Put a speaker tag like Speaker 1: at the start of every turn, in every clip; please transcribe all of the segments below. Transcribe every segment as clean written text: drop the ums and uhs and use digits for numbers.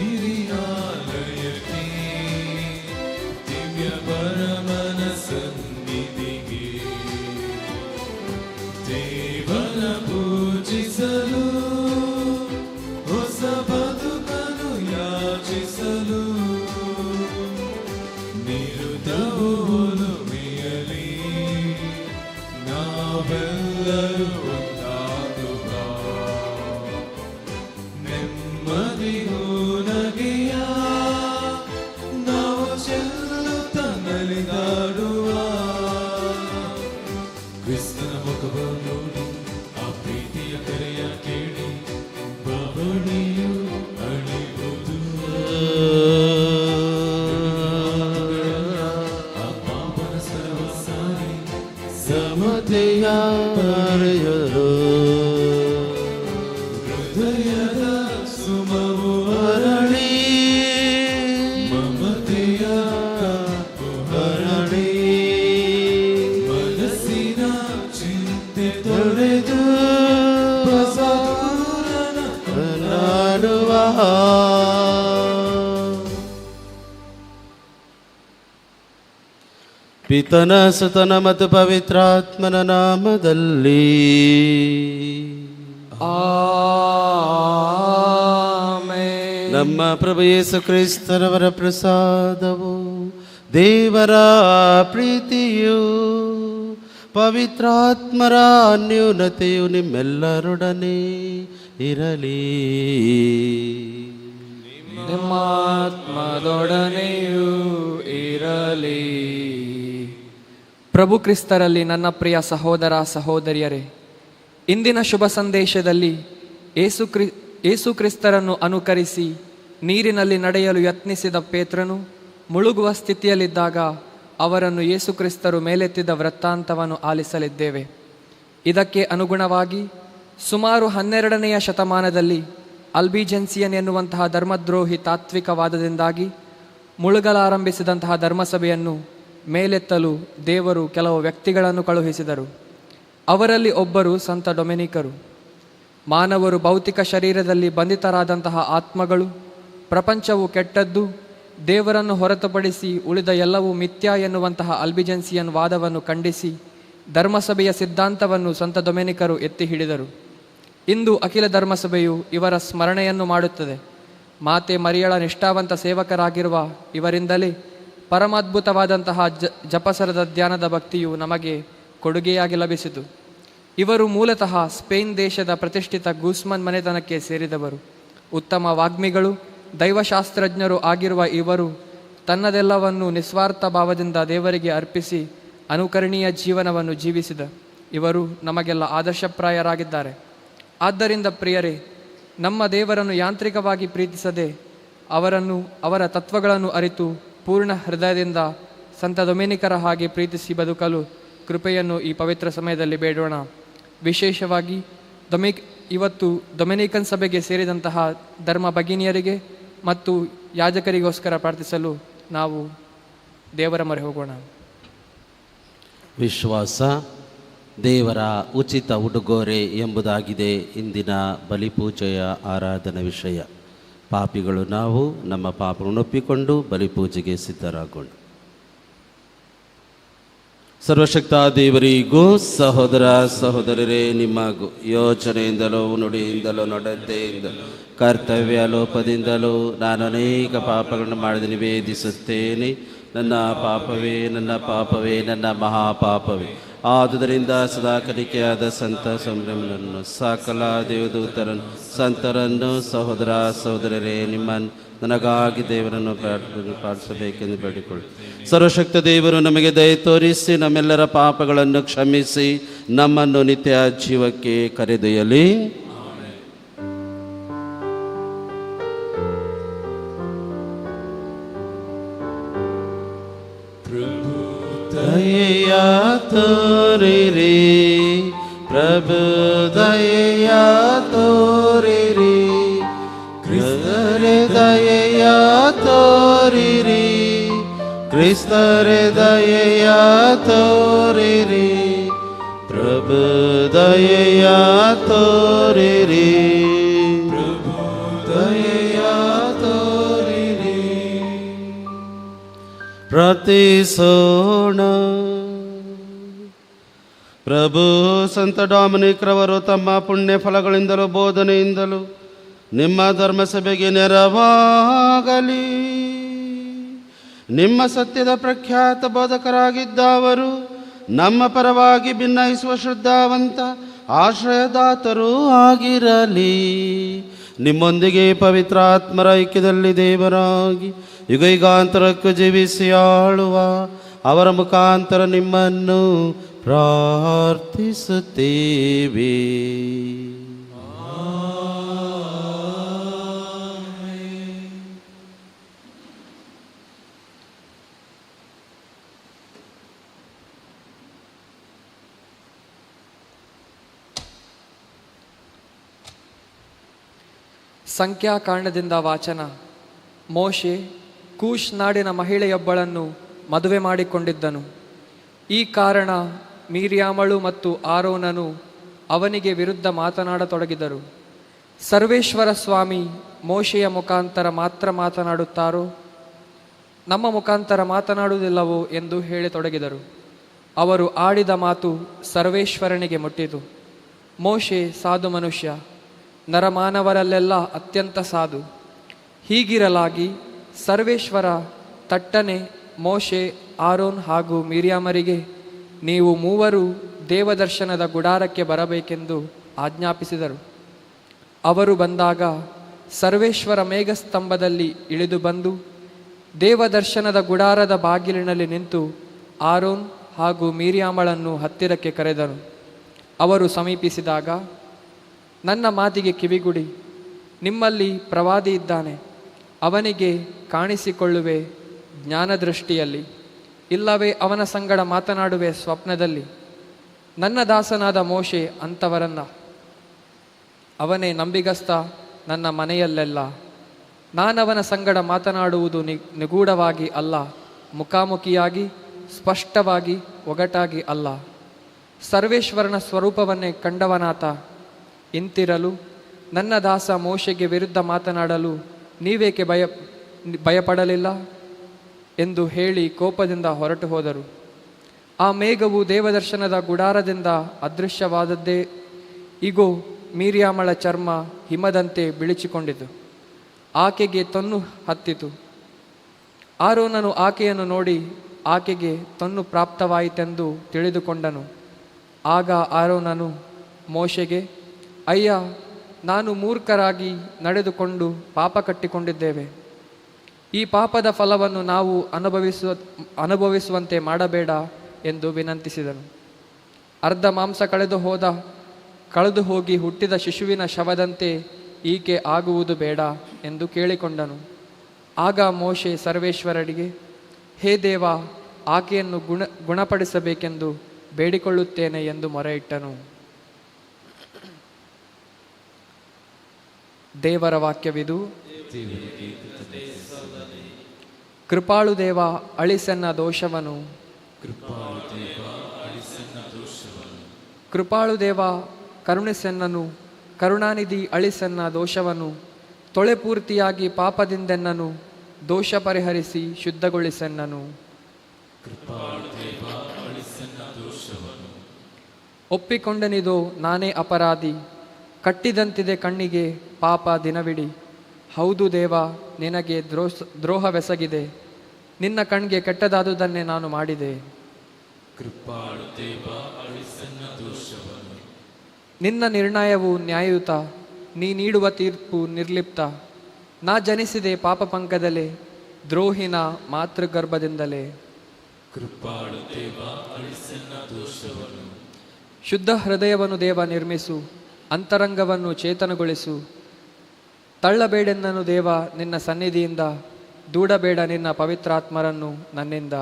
Speaker 1: ಪುಣ್ಯರಿಯಾಲಯಕ್ಕೆ ದಿವ್ಯ ಪರಮನ ಸನ್ನಿಧಿಗೆ ದೇವರ ಪೂಜಿಸಲು ಹೊಸ ಬದುಕನ್ನು ಯಾಚಿಸಲು ನಿರುತವು ಒಲುಮೆಯಲಿ ನಾವೆಲ್ಲರೂ ಒಂದಾಗುವ ನೆಮ್ಮದಿಗೂ ನಗೆಯ ನಾವು ಚೆಲ್ಲುತ್ತ ನಲಿದಾಡುವ ಕ್ರಿಸ್ತನ ಮುಖವನ್ನು ನೋಡಿ ಆ ಪ್ರೀತಿಯ ಕರೆಯ ಕೇಳಿ ಬವಣೆಯು ಅಳಿವುದು ಆ ಪಾಪನ ಸರ್ವ ಸಾರಿ ಸಮತೆಯ ಮರೆಯಲು ಹೃದಯದ ಸುಮವು ಹರಳಿ ಮಮತೆಯ ಕಪ್ಪು ಹರಳಿ ಮನಸ್ಸಿನ ಚಿಂತೆ ತೊರೆದು ಬಸವನ ಕೊಂಡಾಡುವ
Speaker 2: ಪಿತನ ಸುತನ ಮತ್ತು ಪವಿತ್ರಾತ್ಮನ ನಾಮದಲ್ಲಿ
Speaker 3: ಆಮೆನ್.
Speaker 2: ನಮ್ಮ ಪ್ರಭು ಯೇಸು ಕ್ರಿಸ್ತರವರ ಪ್ರಸಾದವು ದೇವರ ಪ್ರೀತಿಯು ಪವಿತ್ರಾತ್ಮರ ಅನ್ಯೂನತೆಯು ನಿಮ್ಮೆಲ್ಲರೊಡನೆ ಇರಲಿ.
Speaker 3: ನಿಮ್ಮ ಆತ್ಮದೊಡನೆಯೂ ಇರಲಿ. ಪ್ರಭು ಕ್ರಿಸ್ತರಲ್ಲಿ ನನ್ನ ಪ್ರಿಯ ಸಹೋದರ ಸಹೋದರಿಯರೇ, ಇಂದಿನ ಶುಭ ಸಂದೇಶದಲ್ಲಿ ಯೇಸು ಕ್ರಿಸ್ತರನ್ನು ಅನುಕರಿಸಿ ನೀರಿನಲ್ಲಿ ನಡೆಯಲು ಯತ್ನಿಸಿದ ಪೇತ್ರನು ಮುಳುಗುವ ಸ್ಥಿತಿಯಲ್ಲಿದ್ದಾಗ ಅವರನ್ನು ಯೇಸು ಕ್ರಿಸ್ತರು ಮೇಲೆತ್ತಿದ ವೃತ್ತಾಂತವನ್ನು ಆಲಿಸಲಿದ್ದೇವೆ. ಇದಕ್ಕೆ ಅನುಗುಣವಾಗಿ ಸುಮಾರು 12ನೇ ಶತಮಾನದಲ್ಲಿ ಅಲ್ಬಿಜೆನ್ಸಿಯನ್ ಎನ್ನುವಂತಹ ಧರ್ಮದ್ರೋಹಿ ತಾತ್ವಿಕವಾದದಿಂದಾಗಿ ಮುಳುಗಲಾರಂಭಿಸಿದಂತಹ ಧರ್ಮಸಭೆಯನ್ನು ಮೇಲೆತ್ತಲು ದೇವರು ಕೆಲವು ವ್ಯಕ್ತಿಗಳನ್ನು ಕಳುಹಿಸಿದರು. ಅವರಲ್ಲಿ ಒಬ್ಬರು ಸಂತ ಡೊಮಿನಿಕರು. ಮಾನವರು ಭೌತಿಕ ಶರೀರದಲ್ಲಿ ಬಂಧಿತರಾದಂತಹ ಆತ್ಮಗಳು, ಪ್ರಪಂಚವು ಕೆಟ್ಟದ್ದು, ದೇವರನ್ನು ಹೊರತುಪಡಿಸಿ ಉಳಿದ ಎಲ್ಲವೂ ಮಿಥ್ಯಾ ಎನ್ನುವಂತಹ ಅಲ್ಬಿಜೆನ್ಸಿಯನ್ ವಾದವನ್ನು ಖಂಡಿಸಿ ಧರ್ಮಸಭೆಯ ಸಿದ್ಧಾಂತವನ್ನು ಸಂತ ಡೊಮಿನಿಕರು ಎತ್ತಿ ಹಿಡಿದರು. ಇಂದು ಅಖಿಲ ಧರ್ಮಸಭೆಯು ಇವರ ಸ್ಮರಣೆಯನ್ನು ಮಾಡುತ್ತದೆ. ಮಾತೆ ಮರಿಯಳ ನಿಷ್ಠಾವಂತ ಸೇವಕರಾಗಿರುವ ಇವರಿಂದಲೇ ಪರಮಾದ್ಭುತವಾದಂತಹ ಜಪಸರದ ಧ್ಯಾನದ ಭಕ್ತಿಯು ನಮಗೆ ಕೊಡುಗೆಯಾಗಿ ಲಭಿಸಿತು. ಇವರು ಮೂಲತಃ ಸ್ಪೇನ್ ದೇಶದ ಪ್ರತಿಷ್ಠಿತ ಗೂಸ್ಮನ್ ಮನೆತನಕ್ಕೆ ಸೇರಿದವರು. ಉತ್ತಮ ವಾಗ್ಮಿಗಳು, ದೈವಶಾಸ್ತ್ರಜ್ಞರು ಆಗಿರುವ ಇವರು ತನ್ನದೆಲ್ಲವನ್ನು ನಿಸ್ವಾರ್ಥ ಭಾವದಿಂದ ದೇವರಿಗೆ ಅರ್ಪಿಸಿ ಅನುಕರಣೀಯ ಜೀವನವನ್ನು ಜೀವಿಸಿದ ಇವರು ನಮಗೆಲ್ಲ ಆದರ್ಶಪ್ರಾಯರಾಗಿದ್ದಾರೆ. ಆದ್ದರಿಂದ ಪ್ರಿಯರೇ, ನಮ್ಮ ದೇವರನ್ನು ಯಾಂತ್ರಿಕವಾಗಿ ಪ್ರೀತಿಸದೆ ಅವರ ತತ್ವಗಳನ್ನು ಅರಿತು ಪೂರ್ಣ ಹೃದಯದಿಂದ ಸಂತ ಡೊಮಿನಿಕರ ಹಾಗೆ ಪ್ರೀತಿಸಿ ಬದುಕಲು ಕೃಪೆಯನ್ನು ಈ ಪವಿತ್ರ ಸಮಯದಲ್ಲಿ ಬೇಡೋಣ. ವಿಶೇಷವಾಗಿ ಇವತ್ತು ಡೊಮಿನಿಕನ್ ಸಭೆಗೆ ಸೇರಿದಂತಹ ಧರ್ಮ ಭಗಿನಿಯರಿಗೆ ಮತ್ತು ಯಾಜಕರಿಗೋಸ್ಕರ ಪ್ರಾರ್ಥಿಸಲು ನಾವು ದೇವರ ಮೊರೆ ಹೋಗೋಣ.
Speaker 2: ವಿಶ್ವಾಸ ದೇವರ ಉಚಿತ ಉಡುಗೊರೆ ಎಂಬುದಾಗಿದೆ ಇಂದಿನ ಬಲಿಪೂಜೆಯ ಆರಾಧನಾ ವಿಷಯ. ಪಾಪಿಗಳು ನಾವು ನಮ್ಮ ಪಾಪಗಳನ್ನು ಒಪ್ಪಿಕೊಂಡು ಬಲಿಪೂಜೆಗೆ ಸಿದ್ಧರಾಗೋಣ. ಸರ್ವಶಕ್ತ ದೇವರಿಗೂ ಸಹೋದರ ಸಹೋದರರೇ, ನಿಮಗೂ ಯೋಚನೆಯಿಂದಲೋ ನುಡಿಯಿಂದಲೋ ನಡತೆಯಿಂದಲೋ ಕರ್ತವ್ಯ ಲೋಪದಿಂದಲೂ ನಾನು ಅನೇಕ ಪಾಪಗಳನ್ನು ಮಾಡಿ ನಿವೇದಿಸುತ್ತೇನೆ. ನನ್ನ ಪಾಪವೇ, ನನ್ನ ಪಾಪವೇ, ನನ್ನ ಮಹಾಪಾಪವೇ. ಆದುದರಿಂದ ಸದಾ ಕಲಿಕೆಯಾದ ಸಂತ ಸಂಭ್ರಮನನ್ನು, ಸಕಲ ದೇವದೂತರನ್ನು, ಸಂತರನ್ನು, ಸಹೋದರ ಸಹೋದರರೇ, ನಿಮ್ಮನ್ನು ನನಗಾಗಿ ದೇವರನ್ನು ಪ್ರಾರ್ಥಿಸಬೇಕೆಂದು ಬೇಡಿಕೊಳ್ಳಿ. ಸರ್ವಶಕ್ತ ದೇವರು ನಮಗೆ ದಯೆ ತೋರಿಸಿ ನಮ್ಮೆಲ್ಲರ ಪಾಪಗಳನ್ನು ಕ್ಷಮಿಸಿ ನಮ್ಮನ್ನು ನಿತ್ಯ ಜೀವಕ್ಕೆ ಕರೆದೊಯ್ಯಲಿ. ದಯೆಯ ತೋರಿರಿ ಪ್ರಭು, ದಯೆಯ ತೋರಿರಿ ಕ್ರಿಸ್ತರೇ, ದಯೆಯ ತೋರಿರಿ ಕ್ರಿಸ್ತರೇ, ದಯೆಯ ತೋರಿರಿ ಪ್ರಭು, ದಯೆಯ ತೋರಿರಿ ಪ್ರಭು, ದಯೆಯ ಪ್ರಾರ್ಥಿಸೋಣ. ಪ್ರಭು ಸಂತ ಡಾಮಿನಿಕ್ ರವರು ತಮ್ಮ ಪುಣ್ಯ ಫಲಗಳಿಂದಲೂ ಬೋಧನೆಯಿಂದಲೂ ನಿಮ್ಮ ಧರ್ಮಸಭೆಗೆ ನೆರವಾಗಲಿ. ನಿಮ್ಮ ಸತ್ಯದ ಪ್ರಖ್ಯಾತ ಬೋಧಕರಾಗಿದ್ದ ಅವರು ನಮ್ಮ ಪರವಾಗಿ ಭಿನ್ನಯಿಸುವ ಶ್ರದ್ಧಾವಂತ ಆಶ್ರಯದಾತರೂ ಆಗಿರಲಿ. ನಿಮ್ಮೊಂದಿಗೆ ಪವಿತ್ರಾತ್ಮರ ಐಕ್ಯದಲ್ಲಿ ದೇವರಾಗಿ ಯುಗಯುಗಾಂತರಕ್ಕೂ ಜೀವಿಸಿ ಆಳುವ ಅವರ ಮುಖಾಂತರ ನಿಮ್ಮನ್ನು ಪ್ರಾರ್ಥಿಸುತ್ತೇವೆ.
Speaker 3: ಸಂಖ್ಯಾಕಾಂಡದಿಂದ ವಾಚನ. ಮೋಶೆ ಕೂಶ್ ನಾಡಿನ ಮಹಿಳೆಯೊಬ್ಬಳನ್ನು ಮದುವೆ ಮಾಡಿಕೊಂಡಿದ್ದನು. ಈ ಕಾರಣ ಮಿರ್ಯಾಮಳು ಮತ್ತು ಆರೋನನು ಅವನಿಗೆ ವಿರುದ್ಧ ಮಾತನಾಡತೊಡಗಿದರು. ಸರ್ವೇಶ್ವರ ಸ್ವಾಮಿ ಮೋಶೆಯ ಮುಖಾಂತರ ಮಾತ್ರ ಮಾತನಾಡುತ್ತಾರೋ, ನಮ್ಮ ಮುಖಾಂತರ ಮಾತನಾಡುವುದಿಲ್ಲವೋ ಎಂದು ಹೇಳತೊಡಗಿದರು. ಅವರು ಆಡಿದ ಮಾತು ಸರ್ವೇಶ್ವರನಿಗೆ ಮುಟ್ಟಿತು. ಮೋಶೆ ಸಾಧು ಮನುಷ್ಯ, ನರಮಾನವರಲ್ಲೆಲ್ಲ ಅತ್ಯಂತ ಸಾಧು. ಹೀಗಿರಲಾಗಿ ಸರ್ವೇಶ್ವರ ತಟ್ಟನೆ ಮೋಶೆ, ಆರೋನ್ ಹಾಗೂ ಮಿರ್ಯಾಮರಿಗೆ, ನೀವು ಮೂವರು ದೇವದರ್ಶನದ ಗುಡಾರಕ್ಕೆ ಬರಬೇಕೆಂದು ಆಜ್ಞಾಪಿಸಿದರು. ಅವರು ಬಂದಾಗ ಸರ್ವೇಶ್ವರ ಮೇಘಸ್ತಂಭದಲ್ಲಿ ಇಳಿದು ಬಂದು ದೇವದರ್ಶನದ ಗುಡಾರದ ಬಾಗಿಲಿನಲ್ಲಿ ನಿಂತು ಆರೋನ್ ಹಾಗೂ ಮಿರ್ಯಾಮಳನ್ನು ಹತ್ತಿರಕ್ಕೆ ಕರೆದನು. ಅವರು ಸಮೀಪಿಸಿದಾಗ, ನನ್ನ ಮಾತಿಗೆ ಕಿವಿಗುಡಿ, ನಿಮ್ಮಲ್ಲಿ ಪ್ರವಾದಿ ಇದ್ದಾನೆ, ಅವನಿಗೆ ಕಾಣಿಸಿಕೊಳ್ಳುವೆ ಜ್ಞಾನದೃಷ್ಟಿಯಲ್ಲಿ, ಇಲ್ಲವೇ ಅವನ ಸಂಗಡ ಮಾತನಾಡುವೆ ಸ್ವಪ್ನದಲ್ಲಿ. ನನ್ನ ದಾಸನಾದ ಮೋಶೆ ಅಂಥವರನ್ನ, ಅವನೇ ನಂಬಿಗಸ್ತ ನನ್ನ ಮನೆಯಲ್ಲೆಲ್ಲ. ನಾನವನ ಸಂಗಡ ಮಾತನಾಡುವುದು ನಿಗೂಢವಾಗಿ ಅಲ್ಲ, ಮುಖಾಮುಖಿಯಾಗಿ ಸ್ಪಷ್ಟವಾಗಿ ಒಗಟಾಗಿ ಅಲ್ಲ. ಸರ್ವೇಶ್ವರನ ಸ್ವರೂಪವನ್ನೇ ಕಂಡವನಾತ. ಇಂತಿರಲು ನನ್ನ ದಾಸ ಮೋಶೆಗೆ ವಿರುದ್ಧ ಮಾತನಾಡಲು ನೀವೇಕೆ ಭಯಪಡಲಿಲ್ಲ ಎಂದು ಹೇಳಿ ಕೋಪದಿಂದ ಹೊರಟು ಹೋದರು. ಆ ಮೇಘವು ದೇವದರ್ಶನದ ಗುಡಾರದಿಂದ ಅದೃಶ್ಯವಾದದ್ದೇ. ಇಗೋ, ಮಿರ್ಯಾಮಳ ಚರ್ಮ ಹಿಮದಂತೆ ಬಿಳಿಚಿಕೊಂಡಿತು, ಆಕೆಗೆ ತೊನ್ನು ಹತ್ತಿತು. ಆರೋನನು ಆಕೆಯನ್ನು ನೋಡಿ ಆಕೆಗೆ ತೊನ್ನು ಪ್ರಾಪ್ತವಾಯಿತೆಂದು ತಿಳಿದುಕೊಂಡನು. ಆಗ ಆರೋನನು ಮೋಶೆಗೆ, ಅಯ್ಯ, ನಾನು ಮೂರ್ಖರಾಗಿ ನಡೆದುಕೊಂಡು ಪಾಪ ಕಟ್ಟಿಕೊಂಡಿದ್ದೇವೆ. ಈ ಪಾಪದ ಫಲವನ್ನು ನಾವು ಅನುಭವಿಸುವಂತೆ ಮಾಡಬೇಡ ಎಂದು ವಿನಂತಿಸಿದನು. ಅರ್ಧ ಮಾಂಸ ಕಳೆದು ಹೋಗಿ ಹುಟ್ಟಿದ ಶಿಶುವಿನ ಶವದಂತೆ ಈಕೆ ಆಗುವುದು ಬೇಡ ಎಂದು ಕೇಳಿಕೊಂಡನು. ಆಗ ಮೋಶೆ ಸರ್ವೇಶ್ವರನಿಗೆ, ಹೇ ದೇವ, ಆಕೆಯನ್ನು ಗುಣಪಡಿಸಬೇಕೆಂದು ಬೇಡಿಕೊಳ್ಳುತ್ತೇನೆ ಎಂದು ಮೊರೆಯಿಟ್ಟನು. ದೇವರ ವಾಕ್ಯವಿದು. ಕೃಪಾಳು ದೇವ, ಅಳಿಸೆನ್ನ ದೋಷವನು. ಕೃಪಾಳು ದೇವ, ಕರುಣಿಸೆನ್ನನು. ಕರುಣಾನಿಧಿ, ಅಳಿಸೆನ್ನ ದೋಷವನು. ತೊಳೆ ಪೂರ್ತಿಯಾಗಿ ಪಾಪದಿಂದೆನ್ನನು. ದೋಷ ಪರಿಹರಿಸಿ ಶುದ್ಧಗೊಳಿಸೆನ್ನನು. ಒಪ್ಪಿಕೊಂಡನಿದು ನಾನೇ ಅಪರಾಧಿ, ಕಟ್ಟಿದಂತಿದೆ ಕಣ್ಣಿಗೆ ಪಾಪ ದಿನವಿಡಿ. ಹೌದು ದೇವ, ನಿನಗೆ ದ್ರೋಹವೆಸಗಿದೆ, ನಿನ್ನ ಕಣ್ಣಿಗೆ ಕೆಟ್ಟದಾದುದನ್ನೇ ನಾನು ಮಾಡಿದೆ. ನಿನ್ನ ನಿರ್ಣಯವು ನ್ಯಾಯಯುತ, ನೀ ನೀಡುವ ತೀರ್ಪು ನಿರ್ಲಿಪ್ತ. ನಾ ಜನಿಸಿದೆ ಪಾಪ ಪಂಕದಲ್ಲೇ, ದ್ರೋಹಿನ ಮಾತೃಗರ್ಭದಿಂದಲೇ. ಶುದ್ಧ ಹೃದಯವನ್ನು ದೇವ ನಿರ್ಮಿಸು, ಅಂತರಂಗವನ್ನು ಚೇತನಗೊಳಿಸು. ತಳ್ಳಬೇಡೆನ್ನನು ದೇವ ನಿನ್ನ ಸನ್ನಿಧಿಯಿಂದ, ದೂಡಬೇಡ ನಿನ್ನ ಪವಿತ್ರಾತ್ಮರನ್ನು ನನ್ನಿಂದ.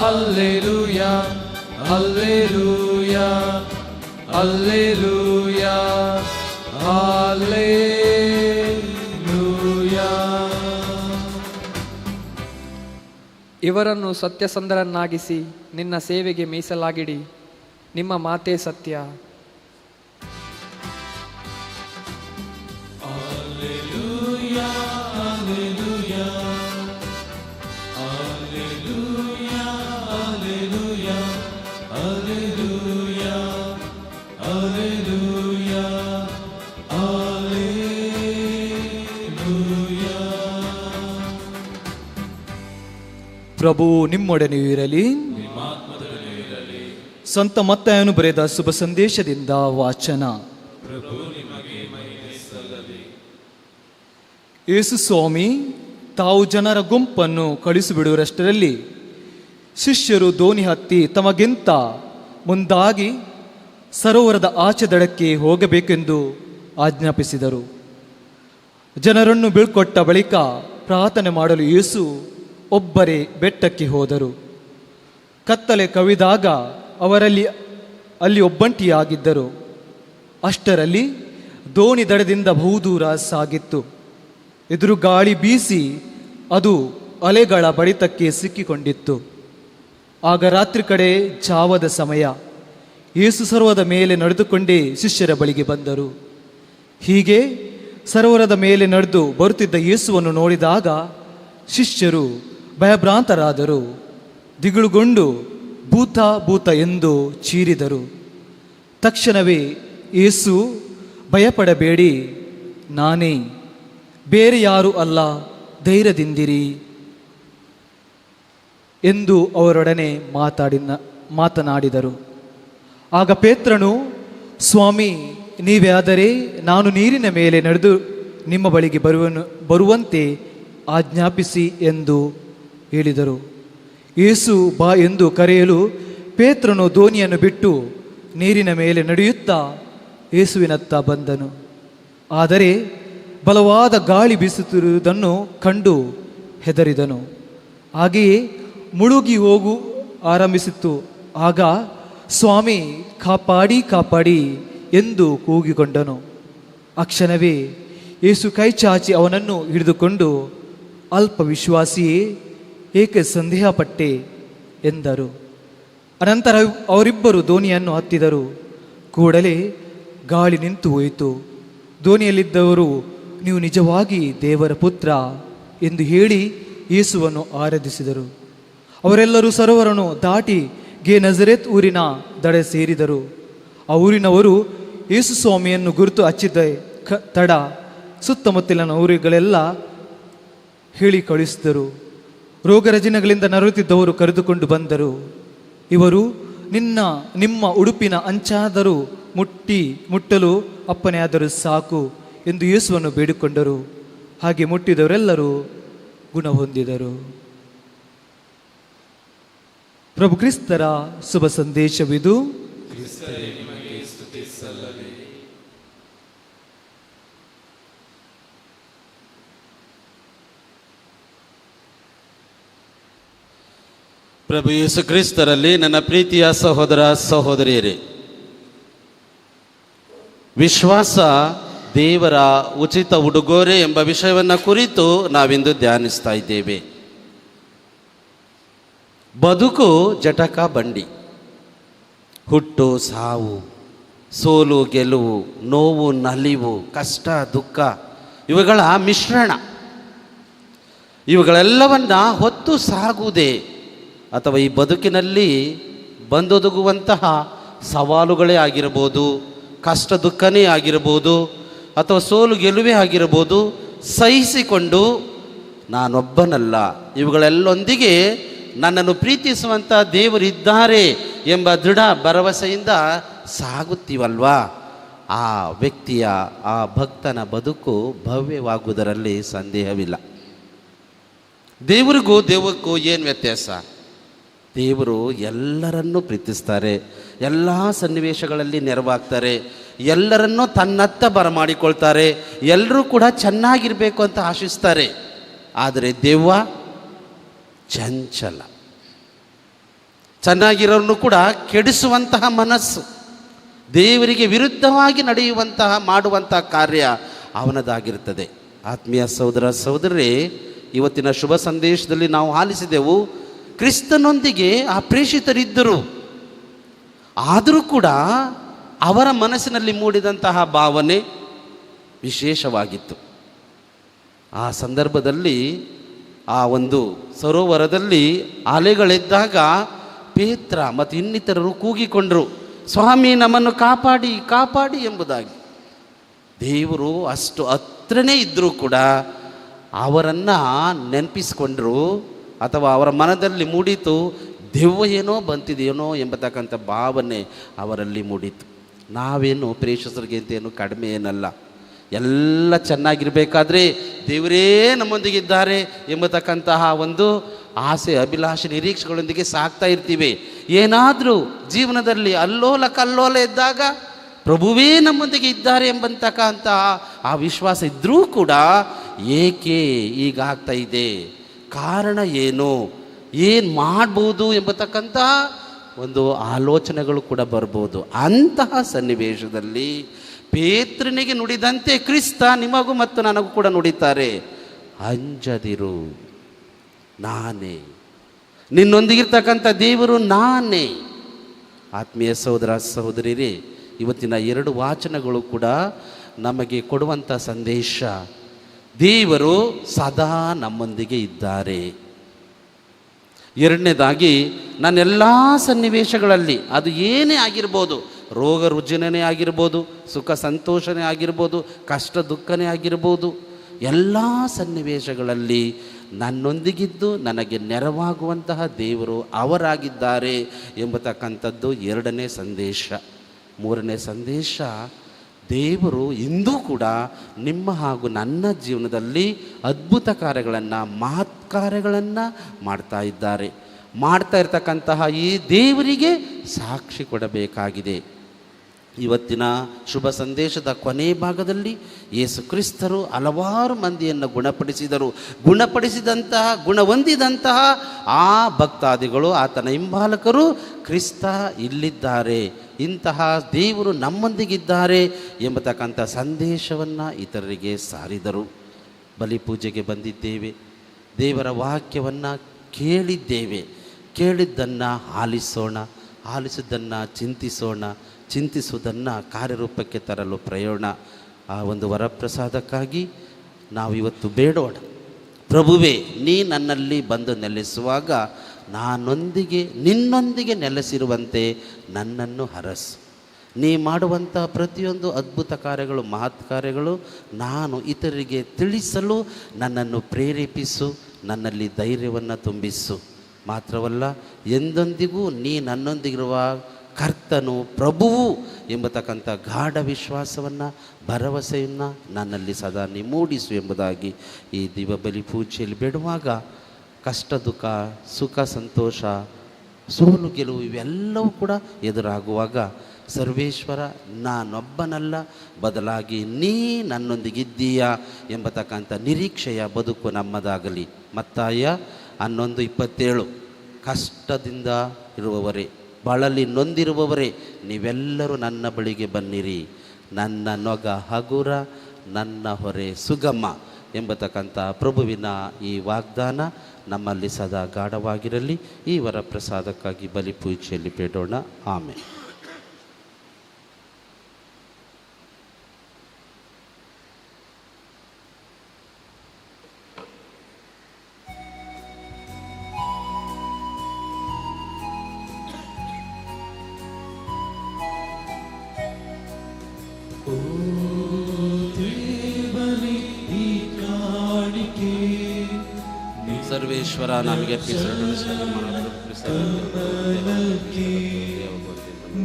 Speaker 1: Alleluia, alleluia, alleluia. Hallelujah.
Speaker 3: ಇವರನ್ನು ಸತ್ಯಸಂಧರನ್ನಾಗಿಸಿ ನಿನ್ನ ಸೇವೆಗೆ ಮೀಸಲಾಗಿಡಿ. ನಿಮ್ಮ ಮಾತೇ ಸತ್ಯ.
Speaker 1: Hallelujah, hallelujah. Hallelujah, hallelujah. Hallelujah, hallelujah. Hallelujah.
Speaker 4: ಪ್ರಭು ನಿಮ್ಮೊಡನೆ ಇರಲಿ. ಸಂತ ಮತ್ತಾಯನು ಬರೆದ ಶುಭ ಸಂದೇಶದಿಂದ ವಾಚನ. ಯೇಸು ಸ್ವಾಮಿ ತಾವು ಜನರ ಗುಂಪನ್ನು ಕಳಿಸಿಬಿಡುವರಷ್ಟರಲ್ಲಿ ಶಿಷ್ಯರು ದೋಣಿ ಹತ್ತಿ ತಮಗಿಂತ ಮುಂದಾಗಿ ಸರೋವರದ ಆಚೆ ದಡಕ್ಕೆ ಹೋಗಬೇಕೆಂದು ಆಜ್ಞಾಪಿಸಿದರು. ಜನರನ್ನು ಬೀಳ್ಕೊಟ್ಟ ಬಳಿಕ ಪ್ರಾರ್ಥನೆ ಮಾಡಲು ಯೇಸು ಒಬ್ಬರೇ ಬೆಟ್ಟಕ್ಕೆ ಹೋದರು. ಕತ್ತಲೆ ಕವಿದಾಗ ಅವರಲ್ಲಿ ಅಲ್ಲಿ ಒಬ್ಬಂಟಿಯಾಗಿದ್ದರು. ಅಷ್ಟರಲ್ಲಿ ದೋಣಿ ದಡದಿಂದ ಬಹುದೂರ ಸಾಗಿತ್ತು. ಎದುರು ಗಾಳಿ ಬೀಸಿ ಅದು ಅಲೆಗಳ ಬಡಿತಕ್ಕೆ ಸಿಕ್ಕಿಕೊಂಡಿತ್ತು. ಆಗ ರಾತ್ರಿ ಕಡೆ ಜಾವದ ಸಮಯ. ಯೇಸು ಸರೋವರದ ಮೇಲೆ ನಡೆದುಕೊಂಡೇ ಶಿಷ್ಯರ ಬಳಿಗೆ ಬಂದರು. ಹೀಗೆ ಸರೋವರದ ಮೇಲೆ ನಡೆದು ಬರುತ್ತಿದ್ದ ಯೇಸುವನ್ನು ನೋಡಿದಾಗ ಶಿಷ್ಯರು ಭಯಭ್ರಾಂತರಾದರು. ದಿಗುಳುಗೊಂಡು ಭೂತ ಭೂತ ಎಂದು ಚೀರಿದರು. ತಕ್ಷಣವೇ ಯೇಸು ಭಯಪಡಬೇಡಿ, ನಾನೇ, ಬೇರೆ ಯಾರೂ ಅಲ್ಲ, ಧೈರ್ಯದಿಂದಿರಿ ಎಂದು ಅವರೊಡನೆ ಮಾತನಾಡಿದರು. ಆಗ ಪೇತ್ರನು, ಸ್ವಾಮಿ, ನೀವೇ ಆದರೆ ನಾನು ನೀರಿನ ಮೇಲೆ ನಡೆದು ನಿಮ್ಮ ಬಳಿಗೆ ಬರುವಂತೆ ಆಜ್ಞಾಪಿಸಿ ಎಂದು ಹೇಳಿದರು. ಯೇಸು ಬಾ ಎಂದು ಕರೆಯಲು ಪೇತ್ರನು ದೋಣಿಯನ್ನು ಬಿಟ್ಟು ನೀರಿನ ಮೇಲೆ ನಡೆಯುತ್ತಾ ಯೇಸುವಿನತ್ತ ಬಂದನು. ಆದರೆ ಬಲವಾದ ಗಾಳಿ ಬೀಸುತ್ತಿರುವುದನ್ನು ಕಂಡು ಹೆದರಿದನು. ಹಾಗೆಯೇ ಮುಳುಗಿ ಹೋಗು ಆರಂಭಿಸಿತು. ಆಗ ಸ್ವಾಮಿ, ಕಾಪಾಡಿ ಕಾಪಾಡಿ ಎಂದು ಕೂಗಿಕೊಂಡನು. ಆ ಕ್ಷಣವೇ ಯೇಸು ಕೈ ಚಾಚಿ ಅವನನ್ನು ಹಿಡಿದುಕೊಂಡು, ಅಲ್ಪ ವಿಶ್ವಾಸಿಯೇ, ಏಕೆ ಸಂದೇಹಪಟ್ಟೆ ಎಂದರು. ಅನಂತರ ಅವರಿಬ್ಬರು ದೋಣಿಯನ್ನು ಹತ್ತಿದರು. ಕೂಡಲೇ ಗಾಳಿ ನಿಂತು ಹೋಯಿತು. ದೋಣಿಯಲ್ಲಿದ್ದವರು, ನೀವು ನಿಜವಾಗಿ ದೇವರ ಪುತ್ರ ಎಂದು ಹೇಳಿ ಯೇಸುವನ್ನು ಆರಾಧಿಸಿದರು. ಅವರೆಲ್ಲರೂ ಸರೋವರನ್ನು ದಾಟಿ ಗೆನಜರೇತ್ ಊರಿನ ದಡ ಸೇರಿದರು. ಆ ಊರಿನವರು ಯೇಸು ಸ್ವಾಮಿಯನ್ನು ಗುರುತು ಹಚ್ಚಿದ ತಡ ಸುತ್ತಮುತ್ತಲಿನ ಊರುಗಳೆಲ್ಲ ಹೇಳಿ ಕಳಿಸಿದರು. ರೋಗರಜಿನಗಳಿಂದ ನರಳುತ್ತಿದ್ದವರು ಕರೆದುಕೊಂಡು ಬಂದರು. ಇವರು ನಿಮ್ಮ ಉಡುಪಿನ ಅಂಚಾದರೂ ಮುಟ್ಟಲು ಅಪ್ಪನೆಯಾದರೂ ಸಾಕು ಎಂದು ಯೇಸುವನ್ನು ಬೇಡಿಕೊಂಡರು. ಹಾಗೆ ಮುಟ್ಟಿದವರೆಲ್ಲರೂ ಗುಣ ಹೊಂದಿದರು. ಪ್ರಭು ಕ್ರಿಸ್ತರ ಶುಭ ಸಂದೇಶವಿದು.
Speaker 2: ಪ್ರಭು ಯೇಸು ಕ್ರಿಸ್ತರಲ್ಲಿ ನನ್ನ ಪ್ರೀತಿಯ ಸಹೋದರ ಸಹೋದರಿಯರೇ, ವಿಶ್ವಾಸ ದೇವರ ಉಚಿತ ಉಡುಗೊರೆ ಎಂಬ ವಿಷಯವನ್ನು ಕುರಿತು ನಾವಿಂದು ಧ್ಯಾನಿಸ್ತಾ ಇದ್ದೇವೆ. ಬದುಕು ಜಟಕ ಬಂಡಿ. ಹುಟ್ಟು ಸಾವು, ಸೋಲು ಗೆಲುವು, ನೋವು ನಲಿವು, ಕಷ್ಟ ದುಃಖ ಇವುಗಳ ಮಿಶ್ರಣ. ಇವುಗಳೆಲ್ಲವನ್ನ ಹೊತ್ತು ಸಾಗುವುದೇ ಅಥವಾ ಈ ಬದುಕಿನಲ್ಲಿ ಬಂದೊದಗುವಂತಹ ಸವಾಲುಗಳೇ ಆಗಿರಬಹುದು, ಕಷ್ಟ ದುಃಖನೇ ಆಗಿರಬಹುದು, ಅಥವಾ ಸೋಲು ಗೆಲುವೇ ಆಗಿರಬಹುದು, ಸಹಿಸಿಕೊಂಡು ನಾನೊಬ್ಬನಲ್ಲ, ಇವುಗಳೆಲ್ಲೊಂದಿಗೆ ನನ್ನನ್ನು ಪ್ರೀತಿಸುವಂಥ ದೇವರಿದ್ದಾರೆ ಎಂಬ ದೃಢ ಭರವಸೆಯಿಂದ ಸಾಗುತ್ತೀವಲ್ವಾ, ಆ ವ್ಯಕ್ತಿಯ, ಆ ಭಕ್ತನ ಬದುಕು ಭವ್ಯವಾಗುವುದರಲ್ಲಿ ಸಂದೇಹವಿಲ್ಲ. ದೇವರಿಗೂ ದೇವಕ್ಕೂ ಏನು ವ್ಯತ್ಯಾಸ? ದೇವರು ಎಲ್ಲರನ್ನೂ ಪ್ರೀತಿಸ್ತಾರೆ, ಎಲ್ಲ ಸನ್ನಿವೇಶಗಳಲ್ಲಿ ನೆರವಾಗ್ತಾರೆ, ಎಲ್ಲರನ್ನೂ ತನ್ನತ್ತ ಬರಮಾಡಿಕೊಳ್ತಾರೆ, ಎಲ್ಲರೂ ಕೂಡ ಚೆನ್ನಾಗಿರಬೇಕು ಅಂತ ಆಶಿಸ್ತಾರೆ. ಆದರೆ ದೆವ್ವ ಚಂಚಲ, ಚೆನ್ನಾಗಿರೋರನ್ನು ಕೂಡ ಕೆಡಿಸುವಂತಹ ಮನಸ್ಸು. ದೇವರಿಗೆ ವಿರುದ್ಧವಾಗಿ ನಡೆಯುವಂತಹ ಮಾಡುವಂತಹ ಕಾರ್ಯ ಅವನದಾಗಿರ್ತದೆ. ಆತ್ಮೀಯ ಸಹೋದರ ಸಹೋದರರೇ, ಇವತ್ತಿನ ಶುಭ ಸಂದೇಶದಲ್ಲಿ ನಾವು ಆಲಿಸಿದೆವು, ಕ್ರಿಸ್ತನೊಂದಿಗೆ ಆ ಪ್ರೇಷಿತರಿದ್ದರು. ಆದರೂ ಕೂಡ ಅವರ ಮನಸ್ಸಿನಲ್ಲಿ ಮೂಡಿದಂತಹ ಭಾವನೆ ವಿಶೇಷವಾಗಿತ್ತು. ಆ ಸಂದರ್ಭದಲ್ಲಿ ಆ ಒಂದು ಸರೋವರದಲ್ಲಿ ಅಲೆಗಳೆದ್ದಾಗ ಪೇತ್ರ ಮತ್ತು ಇನ್ನಿತರರು ಕೂಗಿಕೊಂಡರು, ಸ್ವಾಮಿ ನಮ್ಮನ್ನು ಕಾಪಾಡಿ ಕಾಪಾಡಿ ಎಂಬುದಾಗಿ. ದೇವರು ಅಷ್ಟು ಹತ್ರನೇ ಇದ್ದರೂ ಕೂಡ ಅವರನ್ನು ನೆನಪಿಸ್ಕೊಂಡ್ರು, ಅಥವಾ ಅವರ ಮನದಲ್ಲಿ ಮೂಡಿತು, ದೆವ್ವ ಏನೋ ಬಂತಿದೆಯೇನೋ ಎಂಬತಕ್ಕಂಥ ಭಾವನೆ ಅವರಲ್ಲಿ ಮೂಡಿತು. ನಾವೇನು ಪ್ರೇಷಿತರಿಗೆ ಅಂತೇನು ಕಡಿಮೆ ಏನಲ್ಲ. ಎಲ್ಲ ಚೆನ್ನಾಗಿರಬೇಕಾದ್ರೆ ದೇವರೇ ನಮ್ಮೊಂದಿಗಿದ್ದಾರೆ ಎಂಬತಕ್ಕಂತಹ ಒಂದು ಆಸೆ, ಅಭಿಲಾಷೆ, ನಿರೀಕ್ಷೆಗಳೊಂದಿಗೆ ಸಾಕ್ತಾ ಇರ್ತೀವಿ. ಏನಾದರೂ ಜೀವನದಲ್ಲಿ ಅಲ್ಲೋಲ ಕಲ್ಲೋಲ ಇದ್ದಾಗ ಪ್ರಭುವೇ ನಮ್ಮೊಂದಿಗೆ ಇದ್ದಾರೆ ಎಂಬಂತಕ್ಕಂತಹ ಆ ವಿಶ್ವಾಸ ಇದ್ದರೂ ಕೂಡ ಏಕೆ ಹೀಗಾಗ್ತಾ ಇದೆ, ಕಾರಣ ಏನು, ಏನು ಮಾಡ್ಬೋದು ಎಂಬತಕ್ಕಂತಹ ಒಂದು ಆಲೋಚನೆಗಳು ಕೂಡ ಬರ್ಬೋದು. ಅಂತಹ ಸನ್ನಿವೇಶದಲ್ಲಿ ಪೇತ್ರನಿಗೆ ನುಡಿದಂತೆ ಕ್ರಿಸ್ತ ನಿಮಗೂ ಮತ್ತು ನನಗೂ ಕೂಡ ನುಡಿತಾರೆ, ಅಂಜದಿರು, ನಾನೇ ನಿನ್ನೊಂದಿಗಿರ್ತಕ್ಕಂಥ ದೇವರು ನಾನೇ. ಆತ್ಮೀಯ ಸಹೋದರ ಸಹೋದರಿಯರೇ, ಇವತ್ತಿನ 2 ವಾಚನಗಳು ಕೂಡ ನಮಗೆ ಕೊಡುವಂಥ ಸಂದೇಶ, ದೇವರು ಸದಾ ನಮ್ಮೊಂದಿಗೆ ಇದ್ದಾರೆ. ಎರಡನೇದಾಗಿ, ನನ್ನೆಲ್ಲ ಸನ್ನಿವೇಶಗಳಲ್ಲಿ ಅದು ಏನೇ ಆಗಿರ್ಬೋದು, ರೋಗ ರುಜಿನನೇ ಆಗಿರ್ಬೋದು, ಸುಖ ಸಂತೋಷನೇ ಆಗಿರ್ಬೋದು, ಕಷ್ಟ ದುಃಖನೇ ಆಗಿರ್ಬೋದು, ಎಲ್ಲ ಸನ್ನಿವೇಶಗಳಲ್ಲಿ ನನ್ನೊಂದಿಗಿದ್ದು ನನಗೆ ನೆರವಾಗುವಂತಹ ದೇವರು ಅವರಾಗಿದ್ದಾರೆ ಎಂಬತಕ್ಕಂಥದ್ದು 2ನೇ ಸಂದೇಶ. 3ನೇ ಸಂದೇಶ, ದೇವರು ಇಂದೂ ಕೂಡ ನಿಮ್ಮ ಹಾಗೂ ನನ್ನ ಜೀವನದಲ್ಲಿ ಅದ್ಭುತ ಕಾರ್ಯಗಳನ್ನು, ಮಹತ್ ಕಾರ್ಯಗಳನ್ನು ಮಾಡ್ತಾ ಇದ್ದಾರೆ. ಮಾಡ್ತಾ ಇರ್ತಕ್ಕಂತಹ ಈ ದೇವರಿಗೆ ಸಾಕ್ಷಿ ಕೊಡಬೇಕಾಗಿದೆ. ಇವತ್ತಿನ ಶುಭ ಸಂದೇಶದ ಕೊನೆ ಭಾಗದಲ್ಲಿ ಯೇಸು ಕ್ರಿಸ್ತರು ಹಲವಾರು ಮಂದಿಯನ್ನು ಗುಣಪಡಿಸಿದಂತಹ ಗುಣ ಹೊಂದಿದಂತಹ ಆ ಭಕ್ತಾದಿಗಳು, ಆತನ ಹಿಂಬಾಲಕರು, ಕ್ರಿಸ್ತ ಇಲ್ಲಿದ್ದಾರೆ, ಇಂತಹ ದೇವರು ನಮ್ಮೊಂದಿಗಿದ್ದಾರೆ ಎಂಬತಕ್ಕಂಥ ಸಂದೇಶವನ್ನು ಇತರರಿಗೆ ಸಾರಿದರು. ಬಲಿಪೂಜೆಗೆ ಬಂದಿದ್ದೇವೆ, ದೇವರ ವಾಕ್ಯವನ್ನು ಕೇಳಿದ್ದೇವೆ, ಕೇಳಿದ್ದನ್ನು ಆಲಿಸೋಣ, ಆಲಿಸಿದ್ದನ್ನು ಚಿಂತಿಸೋಣ, ಚಿಂತಿಸುವುದನ್ನು ಕಾರ್ಯರೂಪಕ್ಕೆ ತರಲು ಪ್ರಯೋಣ. ಆ ಒಂದು ವರಪ್ರಸಾದಕ್ಕಾಗಿ ನಾವು ಇವತ್ತು ಬೇಡೋಣ. ಪ್ರಭುವೇ, ನೀ ನನ್ನಲ್ಲಿ ಬಂದು ನೆಲೆಸುವಾಗ ನಿನ್ನೊಂದಿಗೆ ನೆಲೆಸಿರುವಂತೆ ನನ್ನನ್ನು ಹರಸು. ನೀ ಮಾಡುವಂಥ ಪ್ರತಿಯೊಂದು ಅದ್ಭುತ ಕಾರ್ಯಗಳು, ಮಹತ್ ಕಾರ್ಯಗಳು ನಾನು ಇತರರಿಗೆ ತಿಳಿಸಲು ನನ್ನನ್ನು ಪ್ರೇರೇಪಿಸು, ನನ್ನಲ್ಲಿ ಧೈರ್ಯವನ್ನು ತುಂಬಿಸು. ಮಾತ್ರವಲ್ಲ, ಎಂದೆಂದಿಗೂ ನೀ ನನ್ನೊಂದಿಗಿರುವ ಕರ್ತನು, ಪ್ರಭುವು ಎಂಬತಕ್ಕಂಥ ಗಾಢ ವಿಶ್ವಾಸವನ್ನು, ಭರವಸೆಯನ್ನು ನನ್ನಲ್ಲಿ ಸದಾ ನೀ ಮೂಡಿಸು ಎಂಬುದಾಗಿ ಈ ದಿವ್ಯ ಬಲಿ ಪೂಜೆಯಲ್ಲಿ ಬೇಡುವಾಗ, ಕಷ್ಟ ದುಃಖ, ಸುಖ ಸಂತೋಷ, ಸೋಲು ಗೆಲುವು ಇವೆಲ್ಲವೂ ಕೂಡ ಎದುರಾಗುವಾಗ, ಸರ್ವೇಶ್ವರ ನಾನೊಬ್ಬನಲ್ಲ, ಬದಲಾಗಿ ನೀ ನನ್ನೊಂದಿಗಿದ್ದೀಯಾ ಎಂಬತಕ್ಕಂಥ ನಿರೀಕ್ಷೆಯ ಬದುಕು ನಮ್ಮದಾಗಲಿ. ಮತ್ತಾಯ 11:27, ಕಷ್ಟದಿಂದ ಇರುವವರೇ, ಬಳಲಿ ನೊಂದಿರುವವರೇ, ನೀವೆಲ್ಲರೂ ನನ್ನ ಬಳಿಗೆ ಬನ್ನಿರಿ, ನನ್ನ ನೊಗ ಹಗುರ, ನನ್ನ ಹೊರೆ ಸುಗಮ ಎಂಬತಕ್ಕಂಥ ಪ್ರಭುವಿನ ಈ ವಾಗ್ದಾನ ನಮ್ಮಲ್ಲಿ ಸದಾ ಗಾಢವಾಗಿರಲಿ. ಈ ವರಪ್ರಸಾದಕ್ಕಾಗಿ ಬಲಿ ಪೂಜೆಯಲ್ಲಿ ಬೇಡೋಣ. ಆಮೇಲೆ ಸರ್ವೇಶ್ವರ ನಮಗೆ